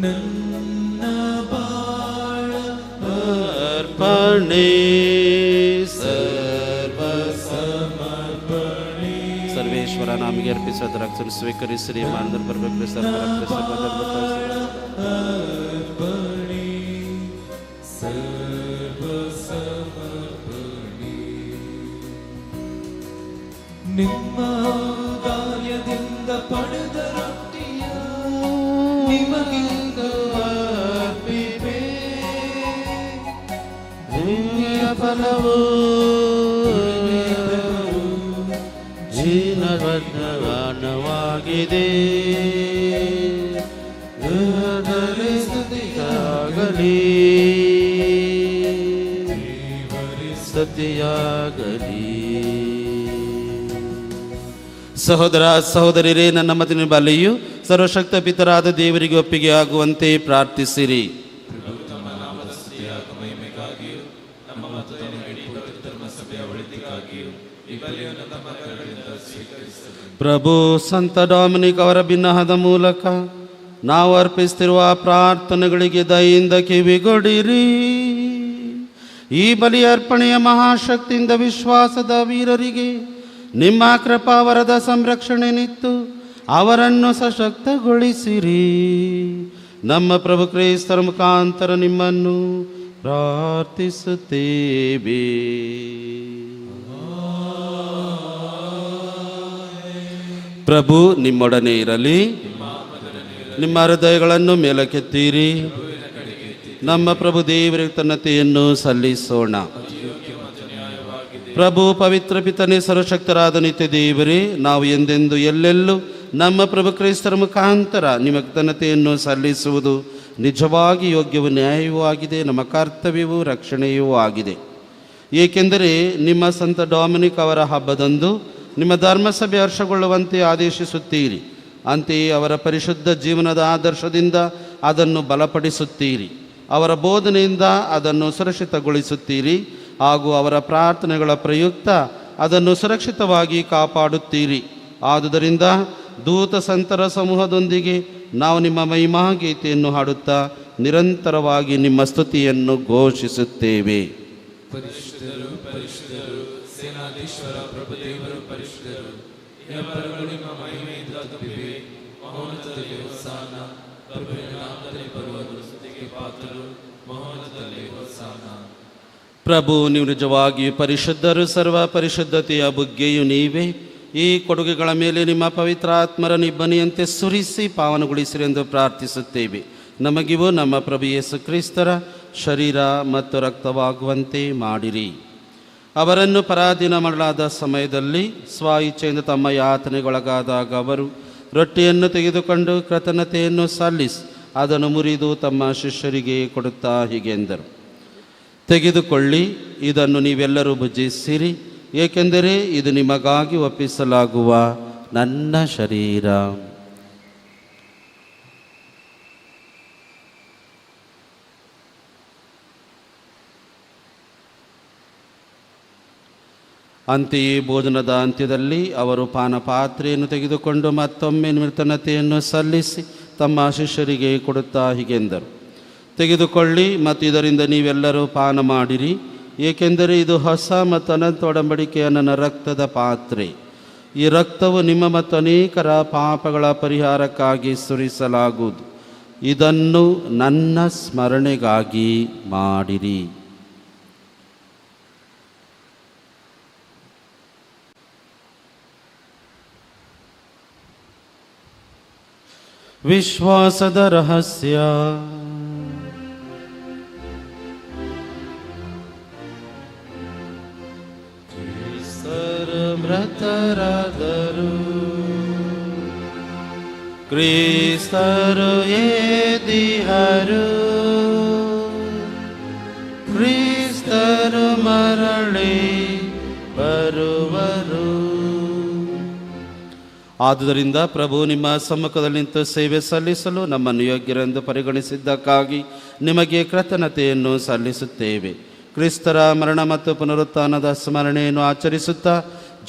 Speaker 1: ನನ್ನ ಬಾಳ
Speaker 2: ಅರ್ಪಣೆ,
Speaker 1: ಸರ್ವ ಸಮರ್ಪಣೆ.
Speaker 2: ಸರ್ವೇಶ್ವರ ನಮಗೆ ಅರ್ಪಿಸೋದ ರಕ್ಷಣೆ ಸ್ವೀಕರಿಸಿರಿ. ಮಾನವ ಬರಬೇಕು ಸರ್ವ
Speaker 1: ಅರ್ಪಣೆ, ಸರ್ವ ಸಮರ್ಪಣೆ. ನಿಮ್ಮ ಗಾಯದಿಂದ ಪಡೆದ ರೊಟ್ಟಿಯ ನಿಮಗಿಂದು ಅರ್ಪಿತ
Speaker 2: ಫಲವು ಜೀವನವಾಗಿದೆ. ಸ್ತುತಿಯಾಗಲಿ ಸ್ತುತಿಯಾಗಲಿ. ಸಹೋದರ ಸಹೋದರಿಯರೇ, ನನ್ನ ಮಾತಿನ ಬಲೆಯು ಸರ್ವಶಕ್ತ ಪಿತರಾದ ದೇವರಿಗೆ ಒಪ್ಪಿಗೆ ಆಗುವಂತೆ ಪ್ರಾರ್ಥಿಸಿರಿ. ಪ್ರಭು ಸಂತ ಡಾಮಿನಿಕ್ ಅವರ ಬಿನ್ನಹದ ಮೂಲಕ ನಾವು ಅರ್ಪಿಸುತ್ತಿರುವ ಪ್ರಾರ್ಥನೆಗಳಿಗೆ ದಯೆಯಿಂದ ಕಿವಿಗೊಡಿರಿ. ಈ ಬಲಿ ಅರ್ಪಣೆಯ ಮಹಾಶಕ್ತಿಯಿಂದ ವಿಶ್ವಾಸದ ವೀರರಿಗೆ ನಿಮ್ಮ ಕೃಪಾವರದ ಸಂರಕ್ಷಣೆ ನಿತ್ತು ಅವರನ್ನು ಸಶಕ್ತಗೊಳಿಸಿರಿ. ನಮ್ಮ ಪ್ರಭು ಕ್ರೈಸ್ತರ ಮುಖಾಂತರ ನಿಮ್ಮನ್ನು ಪ್ರಾರ್ಥಿಸುತ್ತೇವೆ. ಪ್ರಭು ನಿಮ್ಮೊಡನೆ ಇರಲಿ. ನಿಮ್ಮ ಹೃದಯಗಳನ್ನು ಮೇಲಕ್ಕೆತ್ತೀರಿ. ನಮ್ಮ ಪ್ರಭು ದೇವರಿಗೆ ತನ್ನತೆಯನ್ನು ಸಲ್ಲಿಸೋಣ. ಪ್ರಭು ಪವಿತ್ರ ಪಿತನೇ ಸರ್ವಶಕ್ತರಾದ ನಿತ್ಯ ದೇವರೇ, ನಾವು ಎಂದೆಂದು ಎಲ್ಲೆಲ್ಲೂ ನಮ್ಮ ಪ್ರಭು ಕ್ರೈಸ್ತರ ಮುಖಾಂತರ ನಿಮ್ಮ ಘನತೆಯನ್ನು ಸಲ್ಲಿಸುವುದು ನಿಜವಾಗಿ ಯೋಗ್ಯವೂ ನ್ಯಾಯವೂ ಆಗಿದೆ, ನಮ್ಮ ಕರ್ತವ್ಯವೂ ರಕ್ಷಣೆಯೂ ಆಗಿದೆ. ಏಕೆಂದರೆ ನಿಮ್ಮ ಸಂತ ಡಾಮಿನಿಕ್ ಅವರ ಹಬ್ಬದಂದು ನಿಮ್ಮ ಧರ್ಮಸಭೆ ಹರ್ಷಗೊಳ್ಳುವಂತೆ ಆದೇಶಿಸುತ್ತೀರಿ. ಅಂತೆಯೇ ಅವರ ಪರಿಶುದ್ಧ ಜೀವನದ ಆದರ್ಶದಿಂದ ಅದನ್ನು ಬಲಪಡಿಸುತ್ತೀರಿ. ಅವರ ಬೋಧನೆಯಿಂದ ಅದನ್ನು ಸುರಕ್ಷಿತಗೊಳಿಸುತ್ತೀರಿ ಹಾಗೂ ಅವರ ಪ್ರಾರ್ಥನೆಗಳ ಪ್ರಯುಕ್ತ ಅದನ್ನು ಸುರಕ್ಷಿತವಾಗಿ ಕಾಪಾಡುತ್ತೀರಿ. ಆದುದರಿಂದ ದೂತ ಸಂತರ ಸಮೂಹದೊಂದಿಗೆ ನಾವು ನಿಮ್ಮ ಮಹಿಮಾ ಗೀತೆಯನ್ನು ಹಾಡುತ್ತಾ ನಿರಂತರವಾಗಿ ನಿಮ್ಮ ಸ್ತುತಿಯನ್ನು ಘೋಷಿಸುತ್ತೇವೆ.
Speaker 1: ಪರಿಶುದ್ಧರು ಪರಿಶುದ್ಧರು, ಸೇನಾಧೀಶ್ವರ ಪ್ರಭುದೇವರು ಪರಿಶುದ್ಧರು. ಹೆಬ್ಬರಗಳು ನಿಮ್ಮ ಮಹಿಮೆಯಿಂದ ತುಂಬಿವೆ. ಮಹೋನ್ನತದಲ್ಲಿ ಹೋಸಾನ. ಪ್ರಭುವಿನ ನಾಮದಲ್ಲಿ ಬರುವವರು ಸ್ತುತಿಗೆ ಪಾತ್ರರು. ಮಹೋನ್ನತದಲ್ಲಿ ಹೋಸಾನ.
Speaker 2: ಪ್ರಭು, ನೀವು ನಿಜವಾಗಿ ಪರಿಶುದ್ಧರು, ಸರ್ವ ಪರಿಶುದ್ಧತೆಯ ಬುಗ್ಗೆಯು ನೀವೇ. ಈ ಕೊಡುಗೆಗಳ ಮೇಲೆ ನಿಮ್ಮ ಪವಿತ್ರಾತ್ಮರ ನಿಬ್ಬನಿಯಂತೆ ಸುರಿಸಿ ಪಾವನಗೊಳಿಸಿರಿ ಎಂದು ಪ್ರಾರ್ಥಿಸುತ್ತೇವೆ. ನಮಗಿವು ನಮ್ಮ ಪ್ರಭು ಯೇಸು ಕ್ರಿಸ್ತರ ಶರೀರ ಮತ್ತು ರಕ್ತವಾಗುವಂತೆ ಮಾಡಿರಿ. ಅವರನ್ನು ಪರಾಧೀನ ಮಾಡಲಾದ ಸಮಯದಲ್ಲಿ ಸ್ವ ಇಚ್ಛೆಯಿಂದ ತಮ್ಮ ಯಾತನೆಗೊಳಗಾದಾಗ ಅವರು ರೊಟ್ಟಿಯನ್ನು ತೆಗೆದುಕೊಂಡು ಕೃತಜ್ಞತೆಯನ್ನು ಸಲ್ಲಿಸಿ ಅದನ್ನು ಮುರಿದು ತಮ್ಮ ಶಿಷ್ಯರಿಗೆ ಕೊಡುತ್ತಾ ಹೀಗೆಂದರು: ತೆಗೆದುಕೊಳ್ಳಿ, ಇದನ್ನು ನೀವೆಲ್ಲರೂ ಭುಜಿಸಿರಿ, ಏಕೆಂದರೆ ಇದು ನಿಮಗಾಗಿ ಒಪ್ಪಿಸಲಾಗುವ ನನ್ನ ಶರೀರ. ಅಂತೆಯೇ ಭೋಜನದ ಅಂತ್ಯದಲ್ಲಿ ಅವರು ಪಾನಪಾತ್ರೆಯನ್ನು ತೆಗೆದುಕೊಂಡು ಮತ್ತೊಮ್ಮೆ ಕೃತಜ್ಞತೆಯನ್ನು ಸಲ್ಲಿಸಿ ತಮ್ಮ ಶಿಷ್ಯರಿಗೆ ಕೊಡುತ್ತಾ ಹೀಗೆಂದರು: ತೆಗೆದುಕೊಳ್ಳಿ ಮತ್ತು ಇದರಿಂದ ನೀವೆಲ್ಲರೂ ಪಾನ ಮಾಡಿರಿ, ಏಕೆಂದರೆ ಇದು ಹೊಸ ಮತ್ತು ಅನಂತ ಒಡಂಬಡಿಕೆಯ ನನ್ನ ರಕ್ತದ ಪಾತ್ರೆ. ಈ ರಕ್ತವು ನಿಮ್ಮ ಮತ್ತು ಅನೇಕರ ಪಾಪಗಳ ಪರಿಹಾರಕ್ಕಾಗಿ ಸುರಿಸಲಾಗುವುದು. ಇದನ್ನು ನನ್ನ ಸ್ಮರಣೆಗಾಗಿ ಮಾಡಿರಿ. ವಿಶ್ವಾಸದ ರಹಸ್ಯ. ಮೃತರಾದರು, ಕ್ರಿಸ್ತರು ಎದ್ದಿಹರು, ಕ್ರಿಸ್ತರು ಮರಳಿ ಬರುವರು. ಆದುದರಿಂದ ಪ್ರಭು ನಿಮ್ಮ ಸಮ್ಮುಖದಲ್ಲಿ ನಿಂತು ಸೇವೆ ಸಲ್ಲಿಸಲು ನಮ್ಮನ್ನು ಯೋಗ್ಯರೆಂದು ಪರಿಗಣಿಸಿದ್ದಕ್ಕಾಗಿ ನಿಮಗೆ ಕೃತಜ್ಞತೆಯನ್ನು ಸಲ್ಲಿಸುತ್ತೇವೆ. ಕ್ರಿಸ್ತರ ಮರಣ ಮತ್ತು ಪುನರುತ್ಥಾನದ ಸ್ಮರಣೆಯನ್ನು ಆಚರಿಸುತ್ತಾ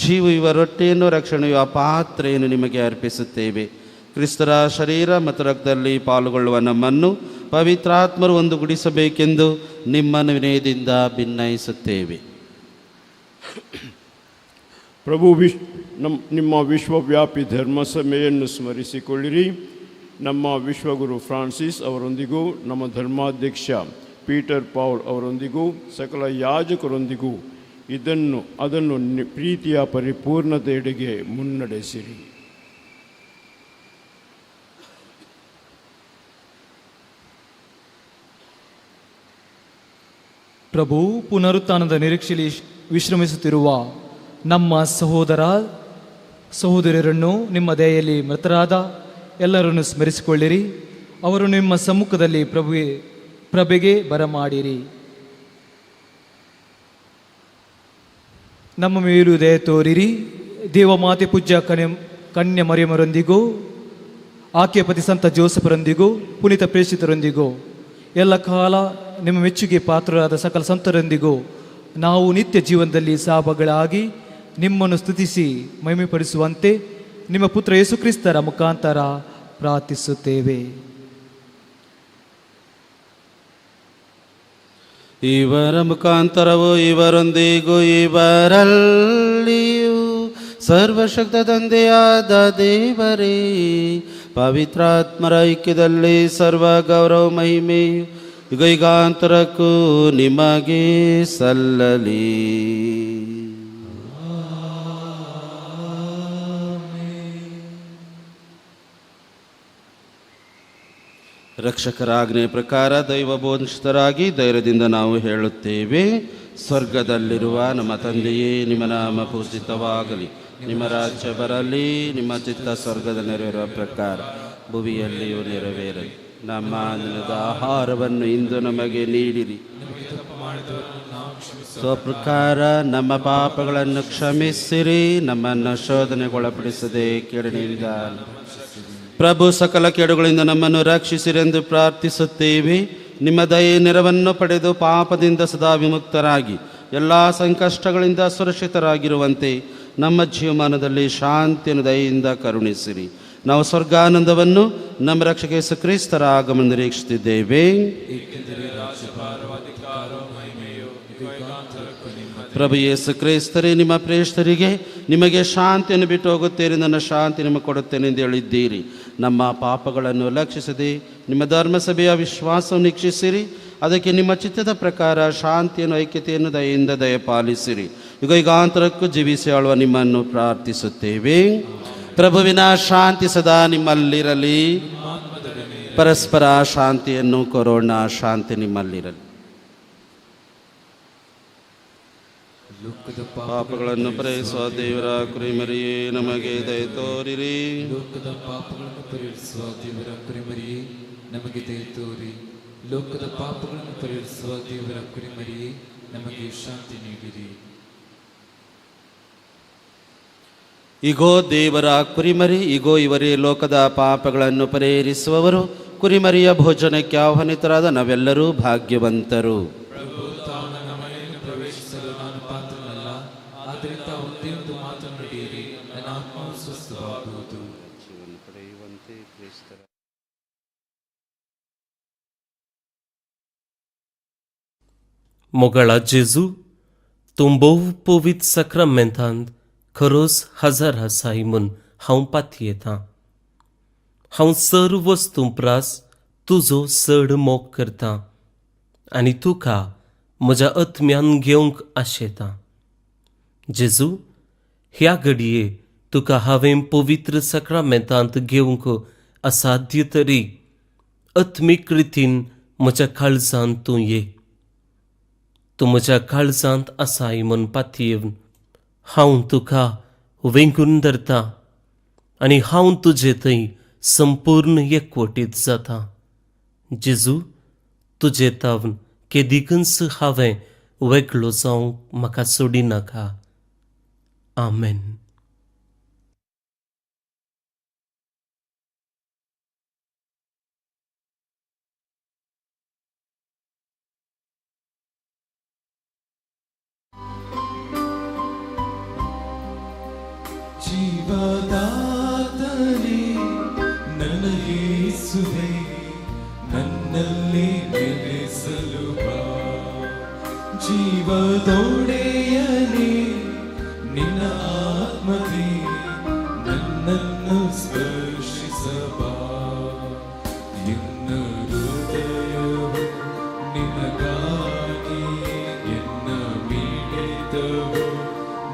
Speaker 2: ಜೀವಿಯುವ ರೊಟ್ಟಿಯನ್ನು, ರಕ್ಷಣೆಯುವ ಪಾತ್ರೆಯನ್ನು ನಿಮಗೆ ಅರ್ಪಿಸುತ್ತೇವೆ. ಕ್ರಿಸ್ತರ ಶರೀರ ಮತ್ತು ರಕ್ತದಲ್ಲಿ ಪಾಲ್ಗೊಳ್ಳುವ ನಮ್ಮನ್ನು ಪವಿತ್ರಾತ್ಮರು ಒಂದುಗೂಡಿಸಬೇಕೆಂದು ನಿಮ್ಮನ್ನು ವಿನಯದಿಂದ ಭಿನ್ನಯಿಸುತ್ತೇವೆ.
Speaker 5: ಪ್ರಭು ನಿಮ್ಮ ವಿಶ್ವವ್ಯಾಪಿ ಧರ್ಮ ಸಭೆಯನ್ನು ಸ್ಮರಿಸಿಕೊಳ್ಳಿರಿ. ನಮ್ಮ ವಿಶ್ವಗುರು ಫ್ರಾನ್ಸಿಸ್ ಅವರೊಂದಿಗೂ, ನಮ್ಮ ಧರ್ಮಾಧ್ಯಕ್ಷ ಪೀಟರ್ ಪೌಲ್ ಅವರೊಂದಿಗೂ, ಸಕಲ ಯಾಜಕರೊಂದಿಗೂ ಅದನ್ನು ಪ್ರೀತಿಯ ಪರಿಪೂರ್ಣತೆಯೆಡೆಗೆ ಮುನ್ನಡೆಸಿರಿ.
Speaker 4: ಪ್ರಭು ಪುನರುತ್ಥಾನದ ನಿರೀಕ್ಷೆಯಲ್ಲಿ ವಿಶ್ರಮಿಸುತ್ತಿರುವ ನಮ್ಮ ಸಹೋದರರನ್ನು ನಿಮ್ಮ ದಯೆಯಲ್ಲಿ ಮೃತರಾದ ಎಲ್ಲರನ್ನು ಸ್ಮರಿಸಿಕೊಳ್ಳಿರಿ. ಅವರು ನಿಮ್ಮ ಸಮ್ಮುಖದಲ್ಲಿ ಪ್ರಭೆಗೆ ಬರಮಾಡಿರಿ. ನಮ್ಮ ಮೇಲೂ ದಯೆ ತೋರಿರಿ. ದೇವಮಾತೆ ಪೂಜ್ಯ ಕನ್ಯೆ ಮರಿಯಮರೊಂದಿಗೂ ಆಕೆಯ ಪತಿ ಸಂತ ಜೋಸಫರೊಂದಿಗೂ ಪುನೀತ ಪ್ರೇಷಿತರೊಂದಿಗೂ ಎಲ್ಲ ಕಾಲ ನಿಮ್ಮ ಮೆಚ್ಚುಗೆ ಪಾತ್ರರಾದ ಸಕಲ ಸಂತರೊಂದಿಗೂ ನಾವು ನಿತ್ಯ ಜೀವನದಲ್ಲಿ ಸಹಭಾಗಿಗಳಾಗಿ ನಿಮ್ಮನ್ನು ಸ್ತುತಿಸಿ ಮಹಿಮೆಪಡಿಸುವಂತೆ ನಿಮ್ಮ ಪುತ್ರ ಯೇಸುಕ್ರಿಸ್ತರ ಮುಖಾಂತರ ಪ್ರಾರ್ಥಿಸುತ್ತೇವೆ.
Speaker 2: ಇವರ ಮುಖಾಂತರವು ಇವರೊಂದಿಗೂ ಇವರಲ್ಲಿಯೂ ಸರ್ವಶಕ್ತ ತಂದೆಯಾದ ದೇವರೇ ಪವಿತ್ರಾತ್ಮರ ಐಕ್ಯದಲ್ಲಿ ಸರ್ವ ಗೌರವ ಮಹಿಮೆಯು ಯುಗಾಂತರಕ್ಕೂ ನಿಮಗೆ ಸಲ್ಲಲಿ. ರಕ್ಷಕರ ಆಜ್ಞೆ ಪ್ರಕಾರ ದೈವಬೋಧಿತರಾಗಿ ಧೈರ್ಯದಿಂದ ನಾವು ಹೇಳುತ್ತೇವೆ. ಸ್ವರ್ಗದಲ್ಲಿರುವ ನಮ್ಮ ತಂದೆಯೇ, ನಿಮ್ಮ ನಾಮ ಪೂಜಿತವಾಗಲಿ, ನಿಮ್ಮ ರಾಜ್ಯ ಬರಲಿ, ನಿಮ್ಮ ಚಿತ್ತ ಸ್ವರ್ಗದ ನೆರವೇರುವ ಪ್ರಕಾರ ಭುವಿಯಲ್ಲಿಯೂ ನೆರವೇರಲಿ. ನಮ್ಮ ದಿನದ ಆಹಾರವನ್ನು ಇಂದು ನಮಗೆ ನೀಡಿರಿ. ಸ್ವಪ್ರಕಾರ ನಮ್ಮ ಪಾಪಗಳನ್ನು ಕ್ಷಮಿಸಿರಿ, ನಮ್ಮನ್ನು ಶೋಧನೆಗೊಳಪಡಿಸದೆ ಕೆಡನಿಂದ ಪ್ರಭು ಸಕಲ ಕೆಡುಗಳಿಂದ ನಮ್ಮನ್ನು ರಕ್ಷಿಸಿರೆಂದು ಪ್ರಾರ್ಥಿಸುತ್ತೇವೆ. ನಿಮ್ಮ ದಯೆ ನೆರವನ್ನು ಪಡೆದು ಪಾಪದಿಂದ ಸದಾ ವಿಮುಕ್ತರಾಗಿ ಎಲ್ಲ ಸಂಕಷ್ಟಗಳಿಂದ ಸುರಕ್ಷಿತರಾಗಿರುವಂತೆ ನಮ್ಮ ಜೀವಮಾನದಲ್ಲಿ ಶಾಂತಿಯನ್ನು ದಯೆಯಿಂದ ಕರುಣಿಸಿರಿ. ನಾವು ಸ್ವರ್ಗಾನಂದವನ್ನು ನಮ್ಮ ರಕ್ಷಕ ಯೇಸು ಕ್ರಿಸ್ತರ ಆಗಮನ ನಿರೀಕ್ಷಿಸುತ್ತಿದ್ದೇವೆ. ಪ್ರಭು ಯೇಸು ಕ್ರಿಸ್ತರೇ, ನಿಮ್ಮ ಪ್ರೇಷ್ಠರಿಗೆ ನಿಮಗೆ ಶಾಂತಿಯನ್ನು ಬಿಟ್ಟು ಹೋಗುತ್ತೇನೆ, ನನ್ನ ಶಾಂತಿ ನಿಮಗೆ ಕೊಡುತ್ತೇನೆ ಎಂದು ಹೇಳಿದ್ದೀರಿ. ನಮ್ಮ ಪಾಪಗಳನ್ನು ಲಕ್ಷಿಸದೆ ನಿಮ್ಮ ಧರ್ಮಸಭೆಯ ವಿಶ್ವಾಸವನ್ನು ನಿರೀಕ್ಷಿಸಿರಿ. ಅದಕ್ಕೆ ನಿಮ್ಮ ಚಿತ್ತದ ಪ್ರಕಾರ ಶಾಂತಿಯನ್ನು, ಐಕ್ಯತೆಯನ್ನು ದಯೆಯಿಂದ ದಯಪಾಲಿಸಿರಿ. ಯುಗಾಂತರಕ್ಕೂ ಜೀವಿಸಿ ಆಳುವ ನಿಮ್ಮನ್ನು ಪ್ರಾರ್ಥಿಸುತ್ತೇವೆ. ಪ್ರಭುವಿನ ಶಾಂತಿ ಸದಾ ನಿಮ್ಮಲ್ಲಿರಲಿ. ಪರಸ್ಪರ ಶಾಂತಿಯನ್ನು ಕೋರೋಣ. ಶಾಂತಿ ನಿಮ್ಮಲ್ಲಿರಲಿ. ಪಾಪಗಳನ್ನು ಪರಿಹರಿಸುವ ದೇವರ ಕುರಿಮರಿಯೇ, ನಮಗೆ ದಯೆ ತೋರಿರಿ.
Speaker 1: ಲೋಕದ ಪಾಪಗಳನ್ನು ಪರಿಹರಿಸುವ ದೇವರ ಕುರಿಮರಿಯೇ, ನಮಗೆ ದಯೆ ತೋರಿ. ಲೋಕದ ಪಾಪಗಳನ್ನು ಪರಿಹರಿಸುವ ದೇವರ ಕುರಿಮರಿಯೇ, ನಮಗೆ ಶಾಂತಿ ನೀಡಿರಿ.
Speaker 2: ಇಗೋ ದೇವರ ಕುರಿಮರಿ, ಇಗೋ ಇವರೇ ಲೋಕದ ಪಾಪಗಳನ್ನು ಪರಿಹರಿಸುವವರು. ಕುರಿಮರಿಯ ಭೋಜನಕ್ಕೆ ಆಹ್ವಾನಿತರಾದ ನಾವೆಲ್ಲರೂ ಭಾಗ್ಯವಂತರು.
Speaker 1: ಪ್ರಭು ತಾವು ನನ್ನ ಮನೆಯನ್ನು ಪ್ರವೇಶಿಸಲು ನಾನು ಪಾತ್ರನಲ್ಲ, ಆದ್ದರಿಂದ ಒಂದೇ ಒಂದು ಮಾತನ್ನು ನುಡಿಯಿರಿ, ನನ್ನ ಆತ್ಮವು ಸ್ವಸ್ಥವಾಗುವುದು.
Speaker 6: Mogala Jésus, tombou povit sacramentant, खरोस हजार हसाई म्हूण हांव पातयेतां येता. हांव सर्व वस्तूं प्रास तुजो चड मोग करतां आनी तुका म्हज्या आत्म्यान घेवंक आशेतां. जेजू, ह्या घडये तुका हांवें पवित्र सक्रमेंतांत घेवंक असाध्य तरी आत्मीक रितीन म्हज्या काळजांत तूं ये. तूं म्हज्या काळजांत आसाय म्हूण पातयेवन हांव तुका वेंकून धरतां आनी हांव तुजे थंय संपूर्ण एकवटीत जातां. जेजू, तुजे तावन केदीकच हांवें वेगळो जावंक म्हाका सोडिनाका. आमेन.
Speaker 1: ಜೀವದಾತನೇ ನನ್ನ ಯೇಸುವೇ, ನನ್ನಲ್ಲಿ ನೆಲೆಸಲು ಬಾ. ಜೀವದೊಡೆಯನೇ ನಿನ್ನ ಆತ್ಮವೇ ನನ್ನನ್ನು ಸ್ಪರ್ಶಿಸಬಾ. ಎನ್ನ ಹೃದಯವು ನಿನಗಾಗಿ, ಎನ್ನ ಮಿಡಿತವು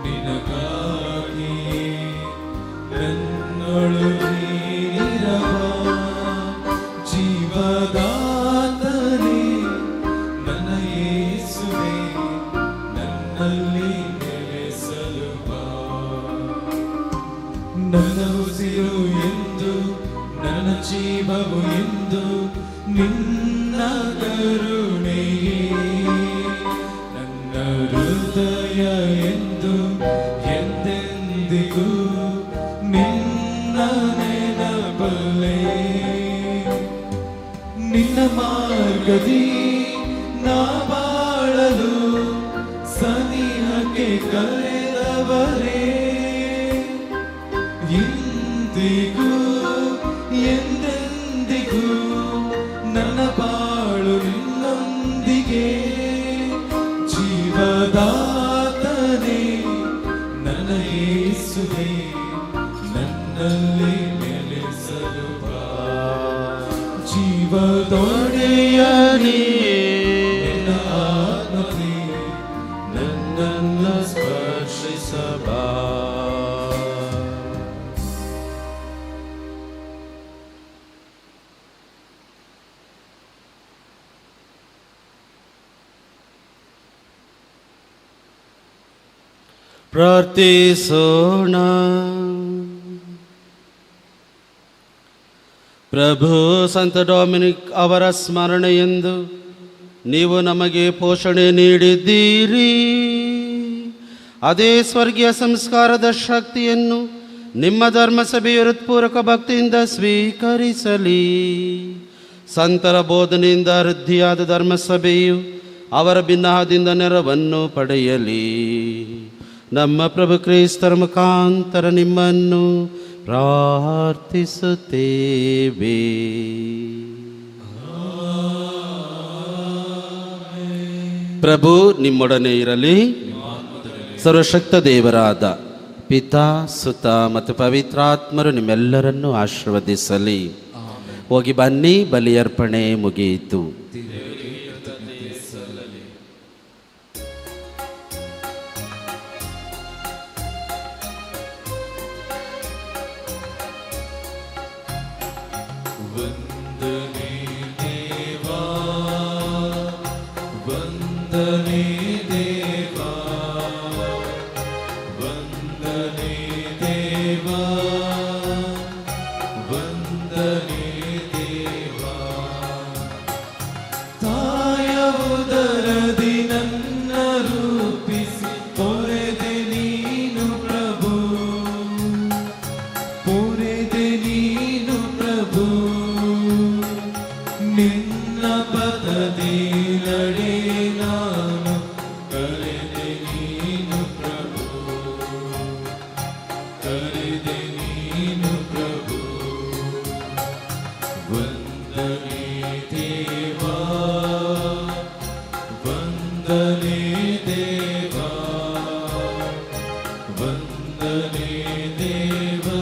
Speaker 1: ನಿನಗಾಗಿ, ನನ್ನೊಳಗಿರಬಾ. ಜೀವದಾತನೇ ನನ್ನ ಯೇಸುವೇ, ನನ್ನಲ್ಲಿ ನೆಲೆಸಲು ಬಾ. ನನ್ನ ಉಸಿರು ಎಂದು ನನ್ನ ಜೀವವು ಎಂದು ನಿನ್ನ ಕರುಣೆಯೇ, ನನ್ನ ಹೃದಯ ಎಂದು ಎಂದೆಂದಿಗೂ ನಿನ್ನ ನೆನಪಲ್ಲೇ. ನಿನ್ನ ಮಾರ್ಗದಿ ನಾ ಬಾಳಲು ಸನಿಹಕ್ಕೆ ಕರೆದವರೇ, ಇಂದಿಗೂ ಎಂದೆಂದಿಗೂ ನನ್ನ ಬಾಳು ನಿನ್ನೊಂದಿಗೆ. ಜೀವದಾತನೇ ನನ್ನ ಯೇಸುವೇ, ನನ್ನಲ್ಲಿ ನೆಲೆಸಲು ಬಾ. ಜೀವದೊಡೆಯನೇ ನಿನ್ನ ಆತ್ಮವೇ ನನ್ನನ್ನು ಸ್ಪರ್ಶಿಸಬಾ.
Speaker 2: ಪ್ರಾರ್ಥಿಸೋಣ. ಪ್ರಭು ಸಂತ ಡೊಮಿನಿಕ್ ಅವರ ಸ್ಮರಣೆಯೆಂದು ನೀವು ನಮಗೆ ಪೋಷಣೆ ನೀಡಿದ್ದೀರಿ. ಅದೇ ಸ್ವರ್ಗೀಯ ಸಂಸ್ಕಾರದ ಶಕ್ತಿಯನ್ನು ನಿಮ್ಮ ಧರ್ಮಸಭೆಯ ಹೃತ್ಪೂರ್ವಕ ಭಕ್ತಿಯಿಂದ ಸ್ವೀಕರಿಸಲಿ. ಸಂತರ ಬೋಧನೆಯಿಂದ ವೃದ್ಧಿಯಾದ ಧರ್ಮಸಭೆಯು ಅವರ ಬಿನ್ನಹದಿಂದ ನೆರವನ್ನು ಪಡೆಯಲಿ. ನಮ್ಮ ಪ್ರಭು ಕ್ರಿಸ್ತರ ಮುಖಾಂತರ ನಿಮ್ಮನ್ನು ಪ್ರಾರ್ಥಿಸುತ್ತೇವೆ. ಪ್ರಭು ನಿಮ್ಮೊಡನೆ ಇರಲಿ. ಸರ್ವಶಕ್ತ ದೇವರಾದ ಪಿತಾ, ಸುತ ಮತ್ತು ಪವಿತ್ರಾತ್ಮರು ನಿಮ್ಮೆಲ್ಲರನ್ನು ಆಶೀರ್ವದಿಸಲಿ. ಹೋಗಿ ಬನ್ನಿ, ಬಲಿಯರ್ಪಣೆ ಮುಗಿಯಿತು.
Speaker 1: ವಂದನೆ ದೇವಾ, ವಂದನೆ ದೇವಾ, ವಂದನೆ ದೇವಾ, ವಂದನೆ ದೇವಾ. ತಾಯ ಉದರದಿ ನನ್ನ ರೂಪಿಸಿ ಪೊರೆದೆ ನೀನು ಪ್ರಭು, ಪೊರೆದೆ ನೀನು ಪ್ರಭು. ನಿನ್ನ ಪದದಿ ನಡೆ ನಾನು ಕರೆದೆ ನೀನು ಪ್ರಭು, ಕರೆದೆ ನೀನು ಪ್ರಭು. ವಂದನೆ ದೇವಾ, ವಂದನೆ ದೇವಾ, ವಂದನೆ ದೇವಾ,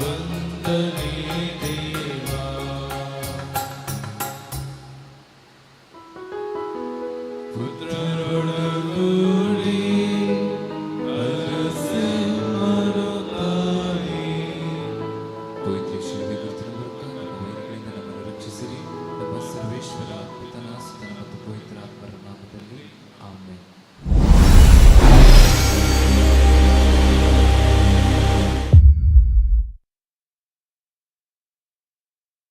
Speaker 1: ವಂದನೆ ದೇವಾ. ಪುತ್ರರೊಡಗೂಡಿ ಅರಸೆ ಮರುತ್ತಾನೆ. ಪವಿತ್ರ ಶಿಲುಬೆ ಗುರುತಿನ ಮೂಲಕ ನಮ್ಮ ವೈರಿಗಳಿಂದ ನಮ್ಮನ್ನು ರಕ್ಷಿಸಿರಿ. ನಮ್ಮ ಸರ್ವೇಶ್ವರ